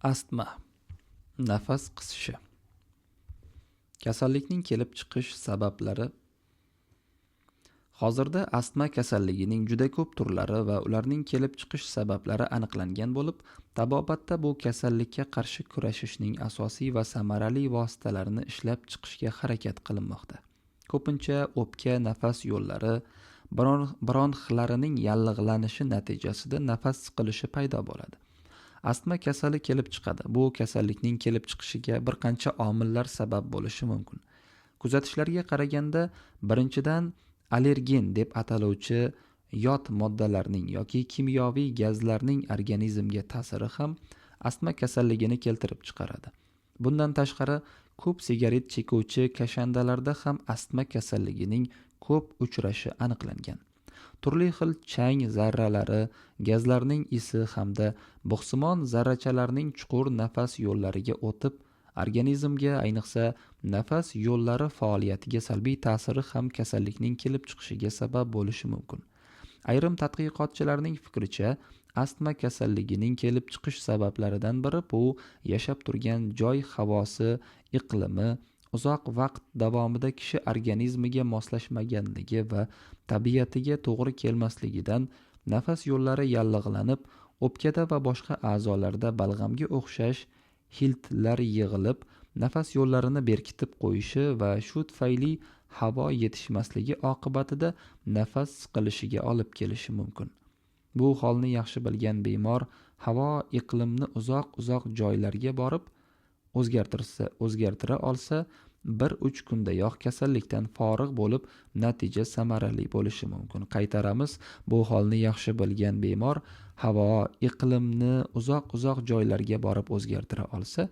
Astma, nafas qisishi. Kasallikning kelib chiqish sabablari. Hozirda astma kasalligining juda ko'p turlari va ularning kelib chiqish sabablari aniqlangan bo'lib, tabobatda bu kasallikka qarshi kurashishning asosiy va samarali vositalarini ishlab chiqishga harakat qilinmoqda. Ko'pincha o'pka, nafas yo'llari, bronxlarining yallig'lanishi natijasida nafas siqilishi paydo bo'ladi. Astma kasali kelib chiqadi. Bu kasallikning kelib chiqishiga bir qancha omillar sabab bo'lishi mumkin. Kuzatishlarga qaraganda, birinchidan allergen deb ataluvchi yot moddalarning yoki kimyoviy gazlarning organizmga ta'siri ham astma kasalligini keltirib chiqaradi. Bundan tashqari, ko'p sigaret chekuvchi kashandalarda ham astma kasalligining ko'p uchrashi aniqlangan. Turli xil chang zarralari, gazlarning isi hamda bug'simon zarrachalarning chuqur nafas yo'llariga o'tib, organizmga, ayniqsa nafas yo'llari faoliyatiga salbiy ta'siri ham kasallikning kelib chiqishiga sabab bo'lishi mumkin. Ayrim tadqiqotchilarning fikricha, astma kasalligining kelib chiqish sabablaridan biri bu yashab turgan joy havosi, iqlimi uzoq vaqt davomida kishi organizmiga moslashmaganligi va tabiatiga to'g'ri kelmasligidan nafas yo'llari yallig'lanib, o'pkada va boshqa a'zolarda balg'amga o'xshash hiltlar yig'ilib, nafas yo'llarini berkitib qo'yishi va shu tufayli havo yetishmasligi oqibatida nafas siqilishiga olib kelishi mumkin. Bu holni yaxshi bilgan bemor havo iqlimni uzoq joylarga borib o'zgartira olsa, 1-3 kundayoq kasallikdan forig' bo'lib, natija samarali bo'lishi mumkin. Qaytaramiz, bu holni yaxshi bilgan bemor havo iqlimni uzoq joylarga borib o'zgartira olsa,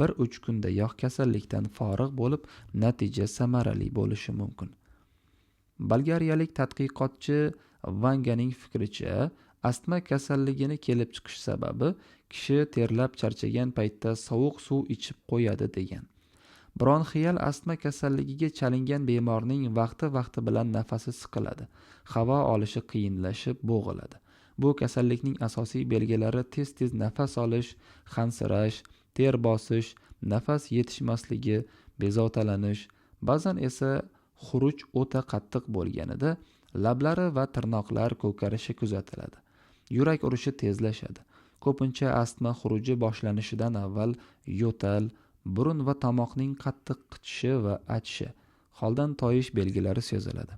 1-3 kundayoq kasallikdan forig' bo'lib, natija samarali bo'lishi mumkin. Bolgariyalik tadqiqotchi Vanganing fikricha, astma kasalligini kelib chiqish sababi kishi terlab charchagan paytda sovuq suv ichib qo'yadi degan. Bronxial astma kasalligiga chalingan bemorning vaqti bilan nafasi siqiladi. Havo olishi qiyinlashib, bo'g'iladi. Bu kasallikning asosiy belgilari tez nafas olish, hansirash, ter bosish, nafas yetishmasligi, bezovtalanish, ba'zan esa xuruj o'ta qattiq bo'lganida lablari va tirnoqlar ko'karishi kuzatiladi. Yurak urishi tezlashadi. Ko'pincha astma xuruji boshlanishidan avval yo'tal, burun va tomoqning qattiq qichishi va achishi, holdan toyish belgilari seziladi.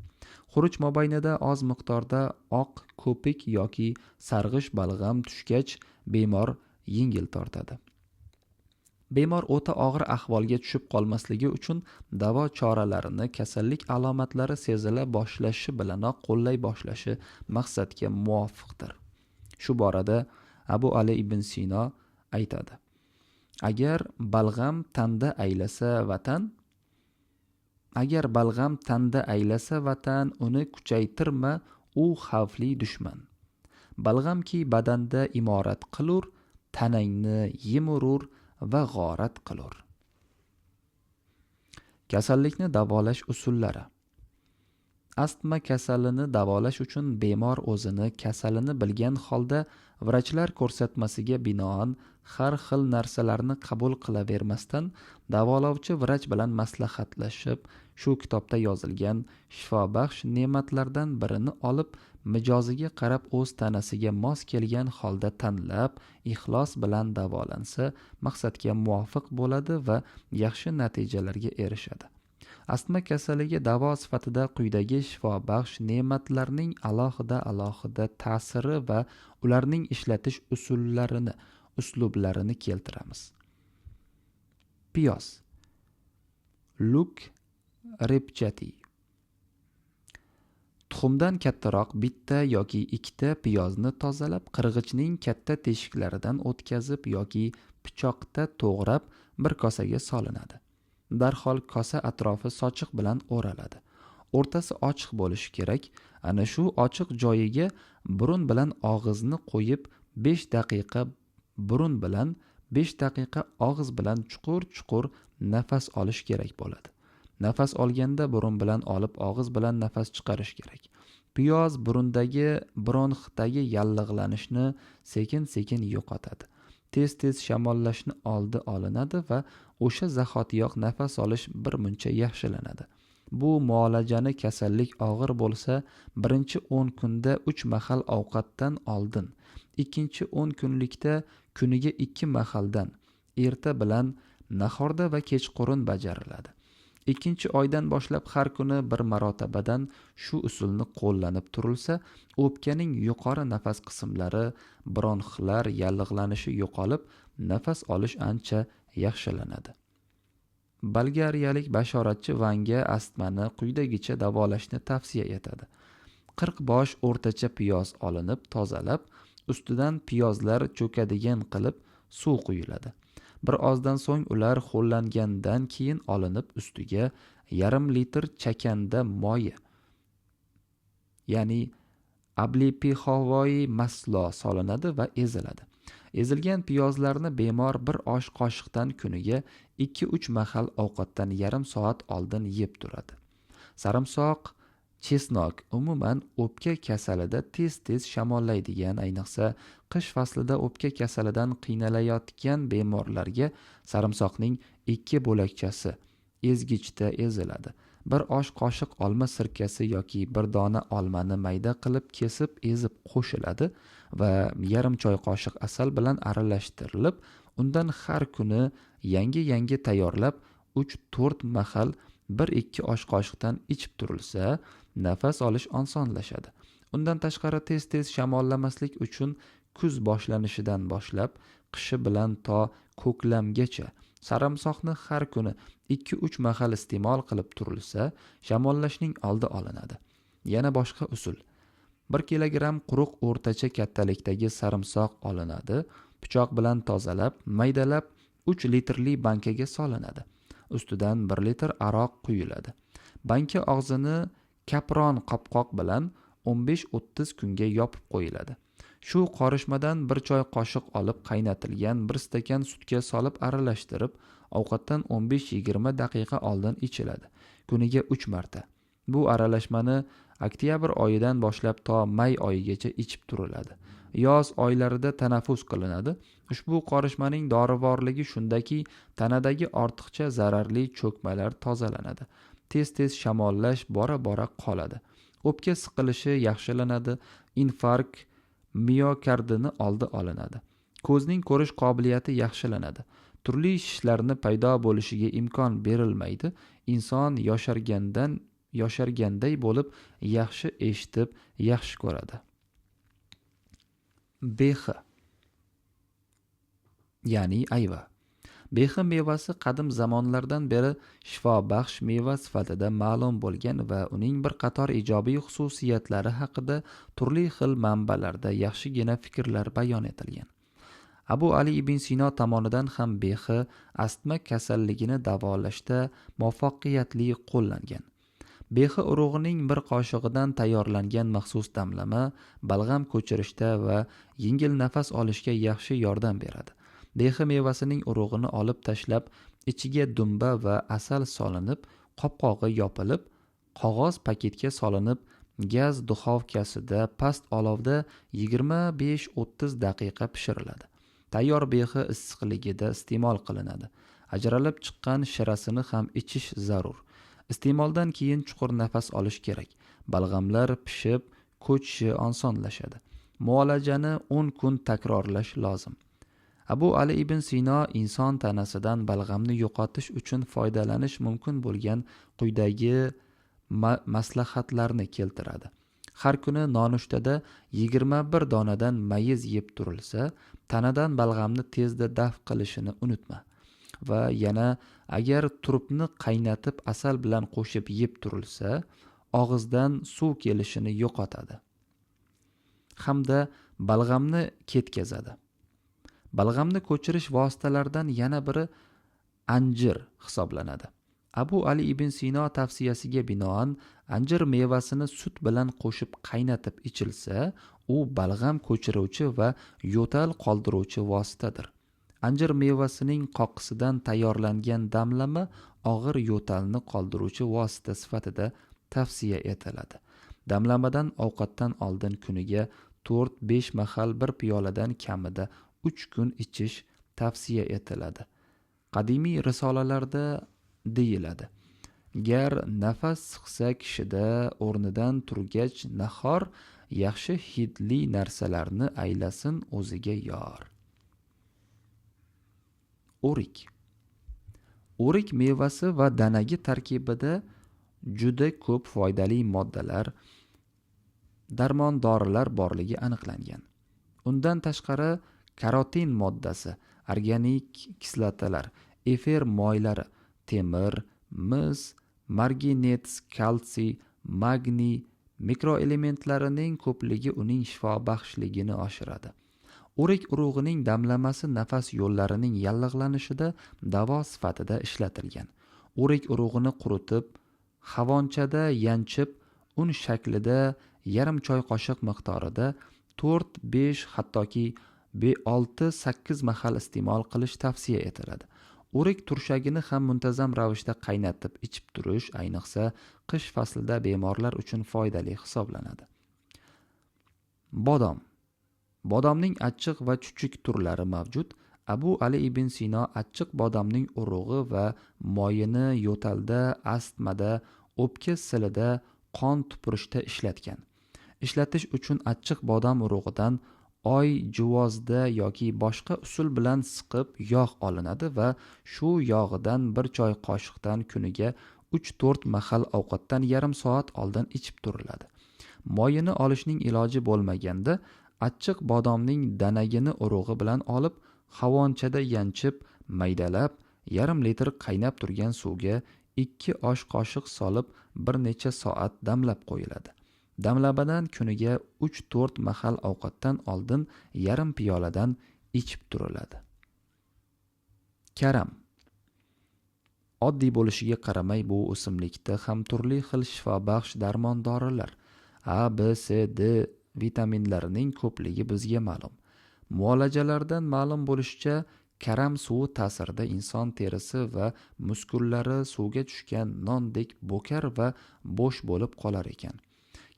Xuruj mobaynida oz miqdorda oq ko'pik yoki sarg'ish balg'am tushgach, bemor yengil tortadi. Bemor o'ta og'ir ahvolga tushib qolmasligi uchun davo choralarini kasallik alomatlari sezila boshlashi bilanoq qo'llay boshlashi maqsadga muvofiqdir. Shu borada Abu Ali ibn Sino aytadi: Agar balg'am tanda aylasa vatan, uni kuchaytirma, u xavfli dushman. Balg'amki badanda imorat qilur, tanangni yemurur va g'orat qilur. Kasallikni davolash usullari. Astma kasalini davolash uchun bemor o'zini kasalini bilgan holda vrachlar ko'rsatmasiga binoan har xil narsalarni qabul qilavermasdan, davolovchi vrach bilan maslahatlashib, shu kitobda yozilgan shifobaxsh ne'matlardan birini olib, mijoziga qarab o'z tanasiga mos kelgan holda tanlab, ixlos bilan davolansa, maqsadga muvofiq bo'ladi va yaxshi natijalarga erishadi. Astma kasaliga davo sifatida quyidagi shifobaxsh ne'matlarning alohida ta'siri va ularning ishlatish uslublarini keltiramiz. Piyoz. Luk repchati. Tuxumdan kattaroq bitta yoki ikkita piyozni tozalab, qirg'ichning katta teshiklaridan o'tkazib yoki pichoqda to'g'rab bir kosaga solinadi. Darhol kosa atrofi sochiq bilan o'raladi. O'rtasi ochiq bo'lishi kerak. Ana shu ochiq joyiga burun bilan og'izni qo'yib 5 daqiqa burun bilan, 5 daqiqa og'iz bilan chuqur nafas olish kerak bo'ladi. Nafas olganda burun bilan olib, og'iz bilan nafas chiqarish kerak. Piyoz burundagi bronxdagi yallig'lanishni sekin yo'qotadi. Tez shamollashni oldi olinadi va o'sha zahotiyoq nafas olish bir muncha yaxshilanadi. Bu muolajani kasallik og'ir bo'lsa, birinchi 10 kunda 3 mahal ovqatdan oldin, ikkinchi 10 kunlikda kuniga 2 mahaldan, erta bilan, nahorda va kechqurun bajariladi. Ikkinchi oydan boshlab har kuni bir marotabadan shu usulni qo'llanib turilsa, o'pkaning yuqori nafas qismlari, bronxlar yallig'lanishi yo'qolib, nafas olish ancha yaxshilanadi. Bolgariyalik bashoratchi Vanga astmani quyidagicha davolashni tavsiya etadi. 40 bosh o'rtacha piyoz olinib, tozalab, ustidan piyozlar cho'kadigan qilib suv quyiladi. Bir ozdan so'ng ular ho'llangandan keyin olinib, ustiga yarim litr chakanda moyi, ya'ni ablipixovoyi maslo solinadi va eziladi. Ezilgan piyozlarni bemor bir osh qoshiqdan kuniga 2-3 mahal ovqatdan yarim soat oldin yeb turadi. Sarimsoq, chesnok umuman o'pka kasalida tez shamollaydigan, ayniqsa qish faslida o'pka kasalidan qiynalayotgan bemorlarga sarimsoqning 2 bo'lakchasi ezgichda eziladi. Bir osh qoshiq olma sirkasi yoki bir dona olmani mayda qilib kesib ezib qo'shiladi va yarim choy qoshiq asal bilan aralashtirilib, undan har kuni yangi tayyorlab 3-4 mahal 1-2 osh qoshiqdan ichib turilsa, nafas olish osonlashadi. Undan tashqari tez shamollamaslik uchun kuz boshlanishidan boshlab qishi bilan to ko'klamgacha sarimsoqni har kuni 2-3 mahal iste'mol qilib turilsa, shamollashning oldi olinadi. Yana boshqa usul. 1 kilogramm quruq o'rtacha kattalikdagi sarimsoq olinadi, pichoq bilan tozalab, maydalab 3 litrli bankaga solinadi. Ustidan 1 litr aroq quyiladi. Banka og'zini kapron qopqoq bilan 15-30 kunga yopib qo'yiladi. Shu qorishmadan 1 choy qoshiq olib qaynatilgan 1 stakan sutga solib aralashtirib, ovqatdan 15-20 daqiqa oldin ichiladi. Kuniga 3 marta. Bu aralashmani oktyabr oyidan boshlab to may oyigacha ichib turiladi. Yoz oylarida tanaffus qilinadi. Ushbu qorishmaning dorivorligi shundaki, tanadagi ortiqcha zararli cho'kmalar tozalanadi. Tez shamollash bora qoladi. O'pka siqilishi yaxshilanadi. Infarkt, miokardini oldi olinadi. Ko'zning ko'rish qobiliyati yaxshilanadi. Turli shishlarni paydo bo'lishiga imkon berilmaydi. Inson yosharganday bo'lib, yaxshi eshitib, yaxshi ko'radi. Behi, ya'ni ayva. Behi mevasi qadim zamonlardan beri shifobaxsh meva sifatida ma'lum bo'lgan va uning bir qator ijobiy xususiyatlari haqida turli xil manbalarda yaxshigina fikrlar bayon etilgan. Abu Ali ibn Sino tomonidan ham behi astma kasalligini davolashda muvaffaqiyatli qo'llangan. Behi urug'ining bir qoshiqdan tayyorlangan maxsus damlama balg'am ko'chirishda va yengil nafas olishga yaxshi yordam beradi. Behi mevasining urug'ini olib tashlab, ichiga dumba va asal solinib, qopqog'i yopilib, qog'oz paketga solinib, gaz duxovkasida past olovda 25-30 daqiqa pishiriladi. Tayyor behi issiqligida iste'mol qilinadi. Ajralib chiqqan shirasini ham ichish zarur. Iste'moldan keyin chuqur nafas olish kerak. Balg'amlar pishib, ko'chishi osonlashadi. Muolajani 10 kun takrorlash lozim. Abu Ali ibn Sino inson tanasidan balg'amni yo'qotish uchun foydalanish mumkin bo'lgan quyidagi maslahatlarni keltiradi. Har kuni nonushtada 21 donadan mayiz yeb turilsa, tanadan balg'amni tezda daf qilishini unutma. Va yana agar turpni qaynatib asal bilan qo'shib yeb turilsa, og'izdan suv kelishini yo'qotadi hamda balg'amni ketkazadi. Balg'amni ko'chirish vositalaridan yana biri anjir hisoblanadi. Abu Ali ibn Sino tavsiyasiga binoan anjir mevasini sut bilan qo'shib qaynatib ichilsa, u balg'am ko'chiruvchi va yo'tal qoldiruvchi vositadir. Anjir mevasining qoqisidan tayyorlangan damlama og'ir yo'talni qoldiruvchi vosita sifatida tavsiya etiladi. Damlamadan ovqatdan oldin kuniga 4-5 mahal bir piyoladan kamida 3 kun ichish tavsiya etiladi. Qadimiy risolalarda deyiladi: gar nafas siqsa kishida o'rnidan turgach nahor yaxshi hidli narsalarni aylasin o'ziga yor. O'rik. O'rik mevasi va danagi tarkibida juda ko'p foydali moddalar, darmon-dorilar borligi aniqlangan. Undan tashqari karotin moddasi, organik kislotalar, efer moylari, temir, mis, marganets, kalsiy, magniy mikroelementlarining ko'pligi uning shifobaxshligini oshiradi. O'rik urug'ining damlamasi nafas yo'llarining yallig'lanishida davo sifatida ishlatilgan. O'rik urug'ini quritib, havonchada yanchib, un shaklida yarim choy qoshiq miqdorida 4-5 hattoki 6-8 mahal iste'mol qilish tavsiya etiladi. O'rik turshagini ham muntazam ravishda qaynatib ichib turish, ayniqsa qish faslida bemorlar uchun foydali hisoblanadi. Bodom. Bodomning achchiq va chuchuk turlari mavjud. Abu Ali ibn Sino achchiq bodomning urug'i va moyini yo'talda, astmada, o'pka silida, qon tupurishda ishlatgan. Ishlatish uchun achchiq bodom urug'idan juvozda yoki boshqa usul bilan siqib yog' olinadi va shu yog'idan bir choy qoshiqdan kuniga 3-4 mahal ovqatdan yarim soat oldin ichib turiladi. Moyini olishning iloji bo'lmaganda achchiq bodomning danagini urug'i bilan olib, havonchada yanchib, maydalab, yarim litr qaynab turgan suvga 2 osh qoshiq solib bir necha soat damlab qo'yiladi. Damlamadan kuniga 3-4 mahal ovqatdan oldin yarim piyoladan ichib turiladi. Karam. Oddiy bo'lishiga qaramay bu o'simlikda ham turli xil shifobaxsh darmon-dorilar, A, B, C, D vitaminlarining ko'pligi bizga ma'lum. Muolajalardan ma'lum bo'lishicha, karam suvi ta'sirida inson terisi va muskullari suvga tushgan nondek bo'kar va bo'sh bo'lib qolar ekan.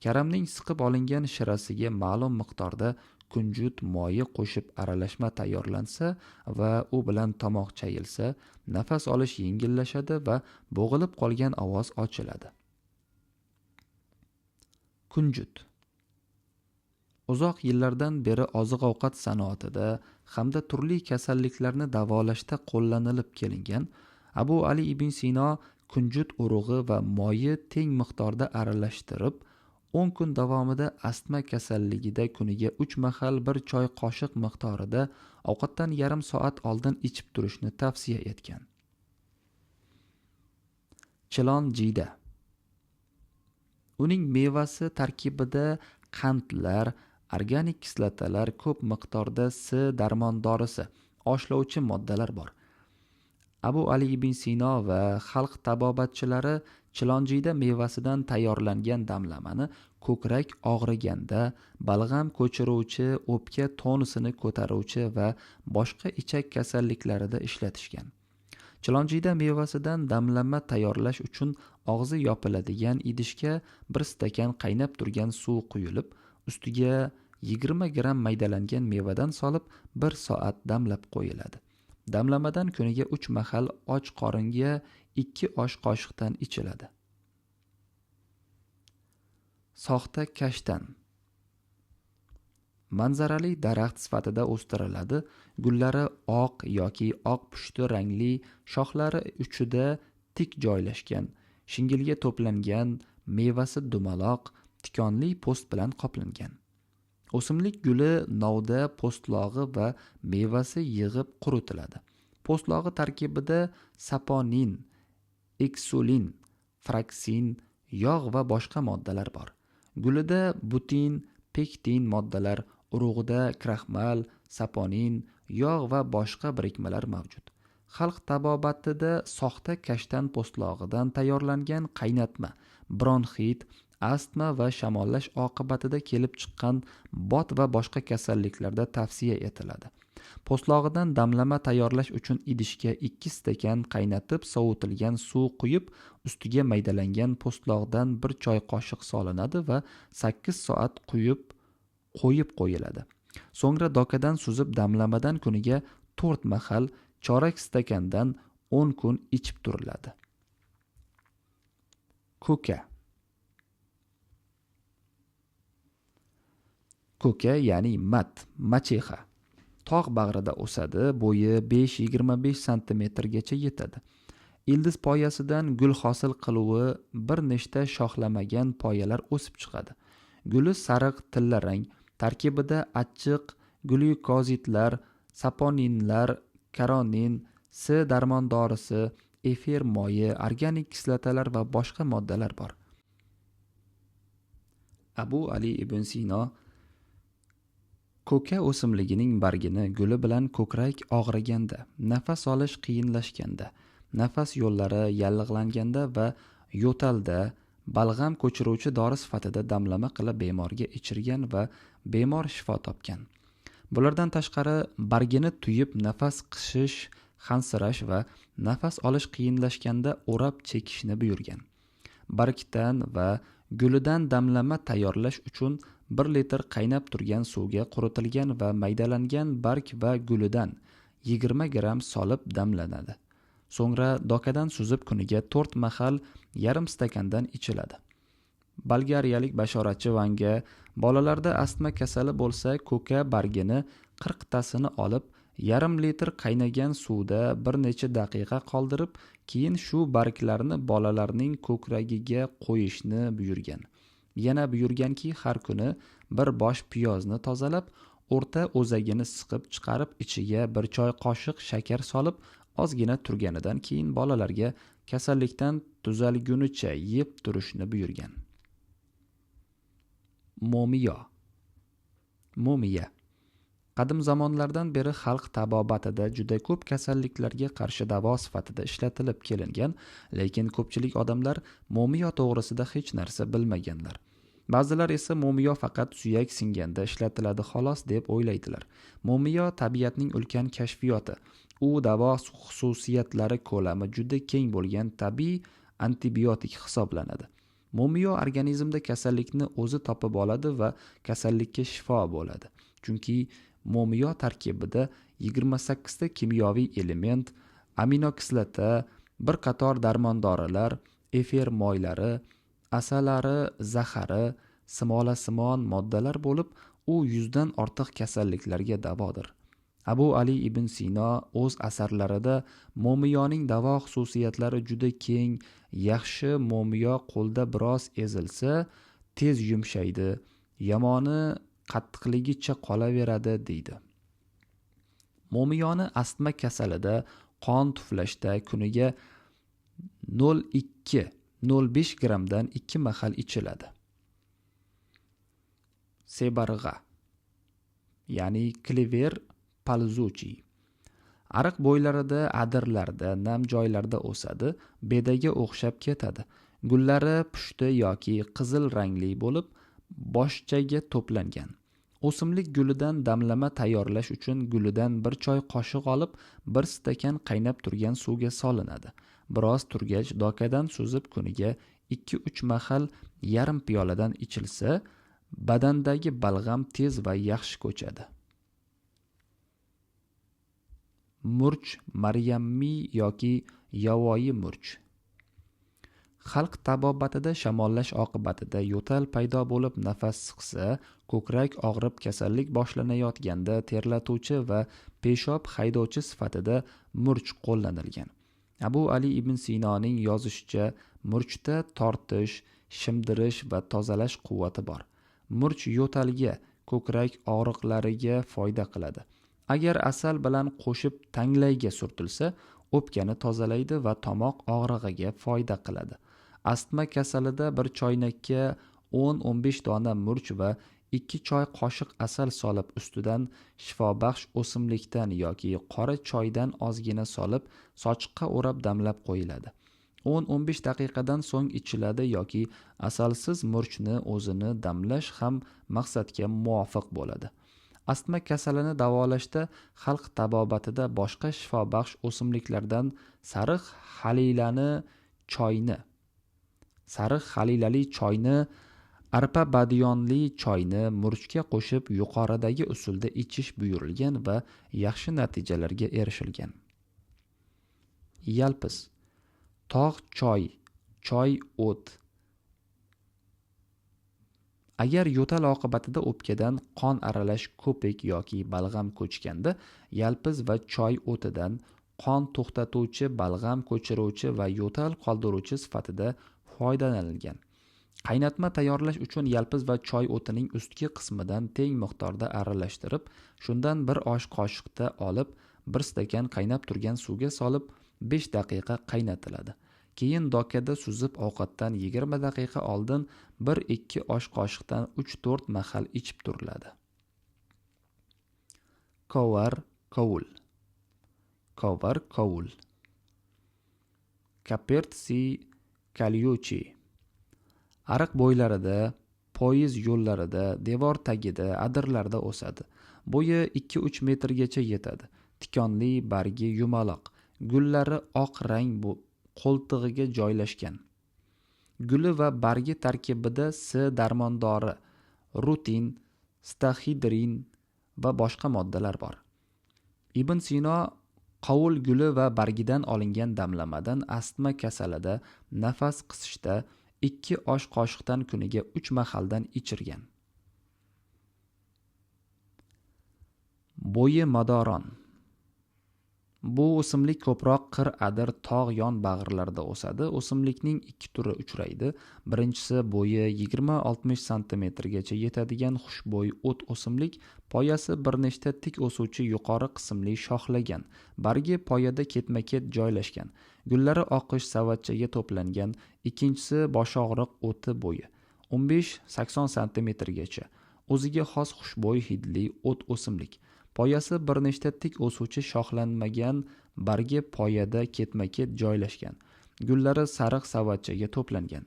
Karamning siqib olingan shirasiga ma'lum miqdorda kunjut moyi qo'shib aralashma tayyorlansa va u bilan tomoq chayilsa, nafas olish yengillashadi va bo'g'ilib qolgan ovoz ochiladi. Kunjut. Uzoq yillardan beri oziq-ovqat sanoatida hamda turli kasalliklarni davolashda qo'llanilib kelingan Abu Ali ibn Sino kunjut urug'i va moyi teng miqdorda aralashtirib 10 kun davomida astma kasalligida kuniga 3 mahal bir choy qoshiq miqdorida ovqatdan yarim soat oldin ichib turishni tavsiya etgan. Chilon jiyda. Uning mevasi tarkibida qandlar, organik kislotalar, ko'p miqdorda C darmon-dorisi, oshlovchi moddalar bor. Abu Ali ibn Sino va xalq tabobatchilari chilonjiyda mevasidan tayyorlangan damlamani ko'krak og'riganda, balg'am ko'chiruvchi, o'pka tonusini ko'taruvchi va boshqa ichak kasalliklarida ishlatishgan. Chilonjiyda mevasidan damlama tayyorlash uchun og'zi yopiladigan idishga 1 stakan qaynab turgan suv quyilib, ustiga 20 gram maydalangan mevadan solib 1 soat damlab qo'yiladi. Damlamadan kuniga 3 mahal och qoringa 2 osh qoshiqdan ichiladi. Soxta kashtan. Manzarali daraxt sifatida o'stiriladi. Gullari oq yoki oq pushti rangli, shoxlari uchida tik joylashgan, shingilga to'plangan, mevasi dumaloq, tikonli po'st bilan qoplangan. O'simlik guli novda po'stlog'i va mevasi yig'ib quritiladi. Po'stlog'i tarkibida saponin, eksulin, fraksin, yog' va boshqa moddalar bor. Gulida butin, pektin moddalar, urug'ida kraxmal, saponin, yog' va boshqa birikmalar mavjud. Xalq tabobatida soxta kashtan po'stlog'idan tayyorlangan qaynatma, bronxit, astma va shamollash oqibatida kelib chiqqan bot va boshqa kasalliklarda tavsiya etiladi. Po'stlog'idan damlama tayyorlash uchun idishga 2 stakan qaynatib sovutilgan suv quyib, ustiga maydalangan po'stlog'idan 1 choy qoshiq solinadi va 8 soat qo'yib qo'yiladi. So'ngra dokadan suzib damlamadan kuniga 4 mahal chorak stakandan 10 kun ichib turiladi. Ko'ka. Ko'ka ya'ni machexa. Tog' bag'rida o'sadi, bo'yi 5-25 santimetrgacha yetadi. Ildiz poyasidan gul hosil qiluvi bir nechta shoxlamagan poyalar o'sib chiqadi. Guli sariq tilla rang, tarkibida achchiq glyukozidlar, saponinlar, karonin, S darmondorisi, efir moyi, organik kislotalar va boshqa moddalar bor. Abu Ali ibn Sino ko'ka o'simligining bargini guli bilan ko'krak og'riganda, nafas olish qiyinlashganda, nafas yo'llari yallig'langanda va yo'talda balg'am ko'chiruvchi dori sifatida damlama qilib bemorga ichirgan va bemor shifo topgan. Bulardan tashqari bargini tuyib nafas qishish, hansirash va nafas olish qiyinlashganda o'rab chekishni buyurgan. Bargdan va gulidan damlama tayyorlash uchun 1 litr qaynab turgan suvga quritilgan va maydalangan barg va gulidan 20 gram solib damlanadi. So'ngra dokadan suzib kuniga 4 mahal yarim stakandan ichiladi. Bolgariyalik bashoratchi Vanga bolalarda astma kasali bo'lsa, ko'ka bargini 40 tasini olib, yarim litr qaynagan suvda bir necha daqiqa qoldirib, keyin shu barglarni bolalarning ko'kragiga qo'yishni buyurgan. Yana buyurganki, har kuni bir bosh piyozni tozalab, o'rta o'zagini siqib chiqarib, ichiga bir choy qoshiq shakar solib, ozgina turganidan keyin bolalarga kasallikdan tuzalgunicha yeb turishni buyurgan. Momiya. Qadim zamonlardan beri xalq tabobatida juda ko'p kasalliklarga qarshi davo sifatida ishlatilib kelingan, lekin ko'pchilik odamlar momiyo to'g'risida hech narsa bilmaganlar. Ba'zilar esa momiyo faqat suyak singanda ishlatiladi xolos deb o'ylaydilar. Momiyo tabiatning ulkan kashfiyoti. U davo xususiyatlari ko'lami juda keng bo'lgan tabiiy antibiotik hisoblanadi. Momiyo organizmda kasallikni o'zi topib oladi va kasallikka shifo bo'ladi. Chunki momiyo tarkibida 28 ta kimyoviy element, aminokislota, bir qator darmondorilar, efir moylari, asalari, zahari, simola-simon moddalar bo'lib, u 100 dan ortiq kasalliklarga davodir. Abu Ali ibn Sino o'z asarlarida momiyoning davo xususiyatlari juda keng, yaxshi momiyo qo'lda biroz ezilsa, tez yumshaydi, yomoni qattiqligicha qolaveradi deydi. Momiyoni astma kasalida qon tuflashda kuniga 0,2-0,5 gramdan 2 mahal ichiladi. Sebarg'a, ya'ni kliver palzuchi. Ariq bo'ylarida, adirlarda, nam joylarda o'sadi, bedaga o'xshab ketadi. Gullari pushti yoki qizil rangli bo'lib, boshchaga to'plangan. O'simlik gulidan damlama tayyorlash uchun gulidan bir choy qoshiq olib, 1 stakan qaynab turgan suvga solinadi. Biroz turgach, dokadan suzib kuniga 2-3 mahal yarim piyoladan ichilsa, badandagi balg'am tez va yaxshi ko'chadi. Murch, maryammi yoki yovvoyi murch. Xalq tabobatida shamollash oqibatida yo'tal paydo bo'lib nafas siqsa, ko'krak og'rib kasallik boshlanayotganda terlatuvchi va peshob haydovchi sifatida murch qo'llanilgan. Abu Ali ibn Sinoning yozishicha, murchda tortish, shimdirish va tozalash quvvati bor. Murch yo'talga, ko'krak og'riqlariga foyda qiladi. Agar asal bilan qo'shib tanglayga surtilsa, o'pkani tozalaydi va tomoq og'rig'iga foyda qiladi. Astma kasalida bir choynakka 10-15 dona murch va 2 choy qoshiq asal solib ustidan shifobaxsh o'simlikdan yoki qora choydan ozgina solib sochiqqa o'rab damlab qo'yiladi. 10-15 daqiqadan so'ng ichiladi yoki asalsiz murchni o'zini damlash ham maqsadga muvofiq bo'ladi. Astma kasalini davolashda xalq tabobatida boshqa shifobaxsh o'simliklardan sariq halilali choyni Arpa badiyonli choyni murchga qo'shib yuqoridagi usulda ichish buyurilgan va yaxshi natijalarga erishilgan. Yalpiz, tog' choy, choy o't. Agar yo'tal oqibatida o'pkadan qon aralash ko'pik yoki balg'am ko'chganda, yalpiz va choy o'tidan qon to'xtatuvchi, balg'am ko'chiruvchi va yo'tal qoldiruvchi sifatida foydalanilgan. Qaynatma tayyorlash uchun yalpiz va choy o'tining ustki qismidan teng miqdorda aralashtirib, shundan bir osh qoshiqda olib, bir stakan qaynab turgan suvga solib 5 daqiqa qaynatiladi. Keyin dokada suzib ovqatdan 20 daqiqa oldin 1-2 osh qoshiqdan 3-4 mahal ichib turiladi. Kovar kovul. Kovar kovul. Kapertsi kalyuchi. Ariq bo'ylarida, poyiz yo'llarida, devor tagida, adirlarda o'sadi. Bo'yi 2-3 metrgacha yetadi. Tikonli, bargi yumaloq. Gullari oq rang qo'ltig'iga joylashgan. Guli va bargi tarkibida S darmondori, rutin, stahidrin va boshqa moddalar bor. Ibn Sino qovul guli va bargidan olingan damlamadan astma kasalida, nafas qisishda 2 osh qoshiqdan kuniga 3 mahaldan ichirgan. Bo'yi madoron. Bu o'simlik ko'proq qir, adir, tog' yon bag'rlarda o'sadi. O'simlikning 2 turi uchraydi. Birinchisi bo'yi 20-60 cm gacha yetadigan xushbo'y o't o'simlik, poyasi bir nechta tik o'suvchi yuqori qismli shoxlagan, bargi poyada ketma-ket joylashgan. Gullari oqish savatchaga to'plangan. Ikkinchisi boshog'riq o'ti bo'yi 15-80 cm gacha. O'ziga xos xushbo'y hidli o't o'simlik. Poyasi bir nechta tik o'suvchi shoxlanmagan, bargi poyada ketma-ket joylashgan. Gullari sariq savatchaga to'plangan.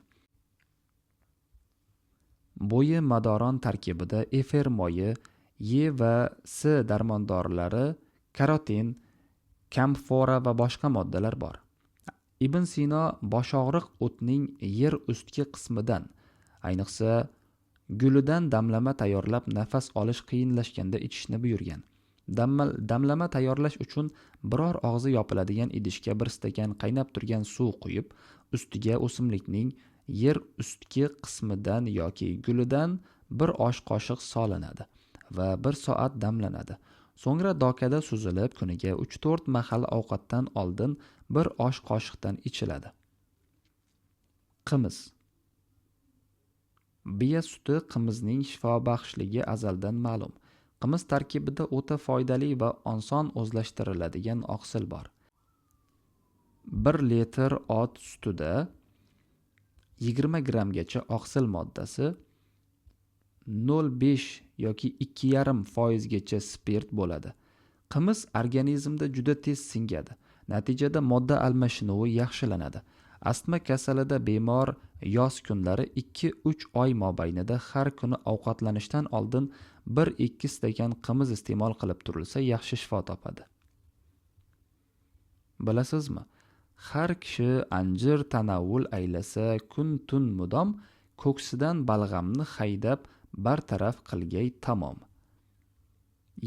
Bo'yi madoron tarkibida efer moyi, E va S darmondorlari, karotin, kamfora va boshqa moddalar bor. Ibn Sino boshog'riq o'tning yer ustki qismidan, ayniqsa gulidan damlama tayyorlab nafas olish qiyinlashganda ichishni buyurgan. Damlama tayyorlash uchun biror og'zi yopiladigan idishga 1 stakan qaynab turgan suv quyib, ustiga o'simlikning yer ustki qismidan yoki gulidan 1 osh qoshiq solinadi va 1 soat damlanadi. So'ngra dokada suzilib, kuniga 3-4 mahal ovqatdan oldin 1 osh qoshiqdan ichiladi. Qimiz. Biya suti qimizning shifobaxshligi azaldan ma'lum. Qimiz tarkibida o'ta foydali va oson o'zlashtiriladigan oqsil bor. 1 litr ot sutida 20 grammgacha oqsil moddasi, 0,5 yoki 2,5% gacha spirt bo'ladi. Qimiz organizmda juda tez singadi. Natijada modda almashinuvi yaxshilanadi. Astma kasalida bemor yoz kunlari 2-3 oy mobaynida har kuni ovqatlanishdan oldin 1-2 stakan qimiz iste'mol qilib turilsa yaxshi shifo topadi. Bilasizmi? Har kishi anjir tanovul aylasa, kun-tun mudom ko'ksidan balg'amni haydab bartaraf qilgay tamom.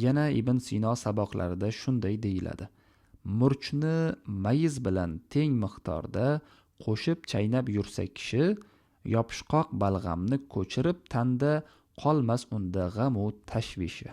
Yana Ibn Sino saboqlarida shunday deyiladi. Murchni mayiz bilan teng miqdorda qo'shib chaynab yursa kishi, yopishqoq balg'amni ko'chirib tanda qolmas unda g'am u tashvishi.